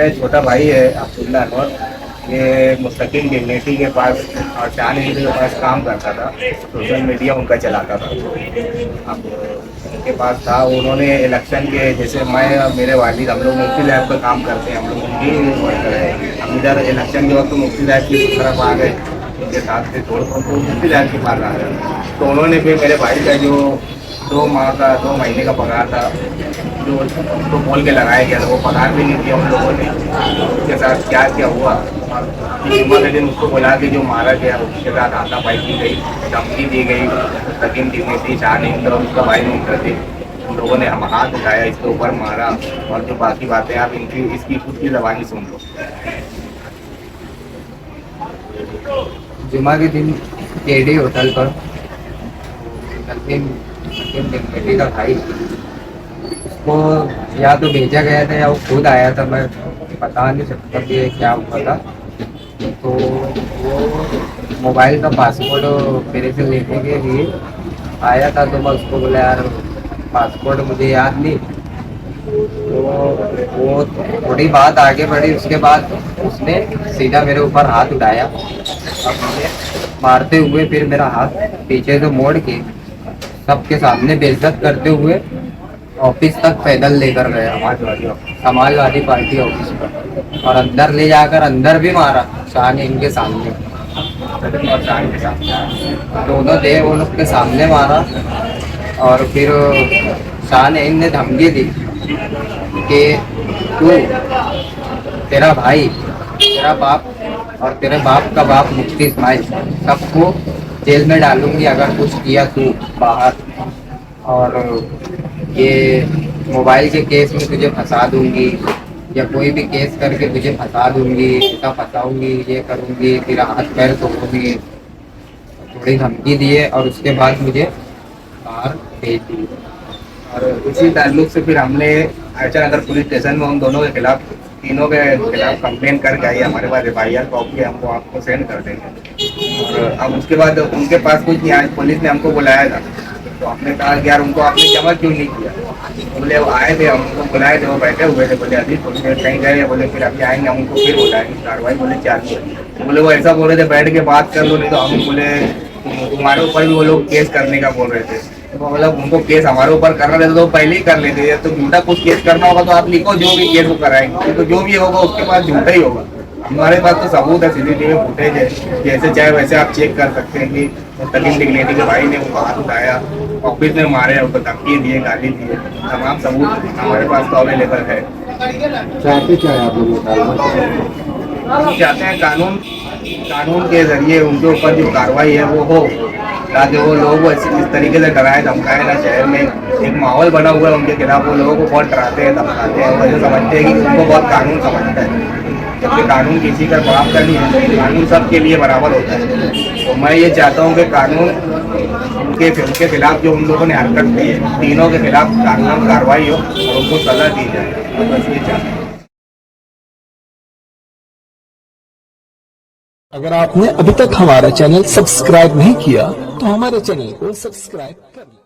मेरा एक छोटा भाई है अब्दुल्ला अनवर, ये मुस्तकिल डिग्निटी के पास और शान के पास काम करता था। सोशल मीडिया उनका चलाता था। अब उनके पास था, उन्होंने इलेक्शन के, जैसे मैं और मेरे वालिद हम लोग मुफ्ती साहब का काम करते हैं, हम लोग उनकी वर्कर है। हम इधर इलेक्शन के वक्त मुफ्ती साहब की तरफ आ गए, उनके साथ से छोड़ कर तो मुफ्ती साहब के पास आ गए। तो उन्होंने फिर मेरे भाई का जो 2 माह का 2 महीने का पगार था जो उसको बोल के लगाया गया था, वो पगार भी नहीं दिया उन लोगों ने। उसके साथ क्या क्या हुआ, जुम्मा के दिन उसको बुला के जो मारा गया, उसके साथ हाथापाई की गई, धमकी दी गई। सकीम डिग्निटी शान और उसका भाई मुंकर थे, उन लोगों ने हम हाथ उठाया, इसके ऊपर मारा। और जो बाकी बातें आप इनकी इसकी खुद की जबानी सुन लो। जुमा के दिन केडी होटल पर नसीम नसीम डिग्निटी का भाई, उसको या तो भेजा गया था या वो खुद आया था, मैं बता नहीं सकता कि ये क्या हुआ था। तो वो मोबाइल का पासवर्ड मेरे से लेने के लिए आया था, तो मैं उसको बोला यार पासवर्ड मुझे याद नहीं। तो वो थोड़ी बात आगे बढ़ी, उसके बाद उसने सीधा मेरे ऊपर हाथ उठाया। अब मुझे मारते हुए फिर मेरा हाथ पीछे से मोड़ के सबके सामने बेइज्जत करते हुए ऑफिस तक पैदल लेकर गया, समाजवादी पार्टी ऑफिस पर, और अंदर ले जाकर अंदर भी मारा शान इनके सामने। और शान के साथ दोनों थे, वो लोग के सामने मारा। और फिर शान ने धमकी दी कि तू, तेरा भाई, तेरा बाप और तेरे बाप का बाप मुफ्ती इस्माइल सबको जेल में डालूंगी अगर कुछ किया तू बाहर, और ये मोबाइल के केस में तुझे फंसा दूंगी, या कोई भी केस करके तुझे फंसा दूंगी, ऐसा फंसाऊंगी, ये करूंगी, तेरा हाथ पैर तोड़ूंगी। थोड़ी धमकी दिए और उसके बाद मुझे बाहर भेज दिए। और इसी ताल्लुक से फिर हमने आयचा नगर पुलिस स्टेशन में उन दोनों के खिलाफ, तीनों के खिलाफ कंप्लेन करके आई। हमारे पास FIR कॉपी हमको आपको सेंड कर देंगे। और अब उसके बाद उनके पास कुछ नहीं, आज पुलिस ने हमको बुलाया था, तो हमने कहा कि यार उनको आपने जमा क्यों नहीं किया। बोले वो आए थे, हम उनको बुलाए थे, वो बैठे हुए थे। बोले अभी थोड़ी देर कहीं गए, बोले फिर अभी आएंगे, हम उनको फिर बुलाएंगे, कार्रवाई बोले चालू है। बोले वो ऐसा बोल रहे थे बैठ के बात कर लो, नहीं तो हम बोले तुम्हारे ऊपर भी वो लोग केस करने का बोल रहे थे। तो मतलब उनको केस हमारे ऊपर करना रहता तो पहले ही कर लेते। तो झूठा कुछ केस करना होगा तो आप लिखो, जो भी केस वो कराएंगे, तो जो भी होगा उसके पास झूठा ही होगा। हमारे पास तो सबूत है, CCTV फुटेज है, जैसे चाहे वैसे आप चेक कर सकते हैं कि मुस्तकिल डिग्निटी के भाई ने उनको हाथ उठाया, ऑफिस में मारे, उनको धमकी दिए, गाली दिए, तमाम सबूत हमारे पास तो अवेलेबल है। चाहते क्या है आप लोग? हम चाहते हैं कानून के जरिए उनके ऊपर जो कार्रवाई है वो हो, ताकि वो लोग इस तरीके से डराए धमकाए ना। शहर में एक माहौल बना हुआ है उनके खिलाफ, वो लोगों को बहुत डराते हैं, धमकाते हैं, वैसे समझते हैं कि उनको बहुत कानून समझता है, जबकि कानून किसी का बाप का नहीं है, कानून सबके लिए बराबर होता है। तो मैं ये चाहता हूँ कि कानून उनके खिलाफ जो उन लोगों ने हरकत की है, तीनों के खिलाफ कानून कार्रवाई हो और उनको सजा दी जाए, बस ये चाहता हूँ। अगर आपने अभी तक हमारा चैनल सब्सक्राइब नहीं किया तो हमारे चैनल को सब्सक्राइब कर लें।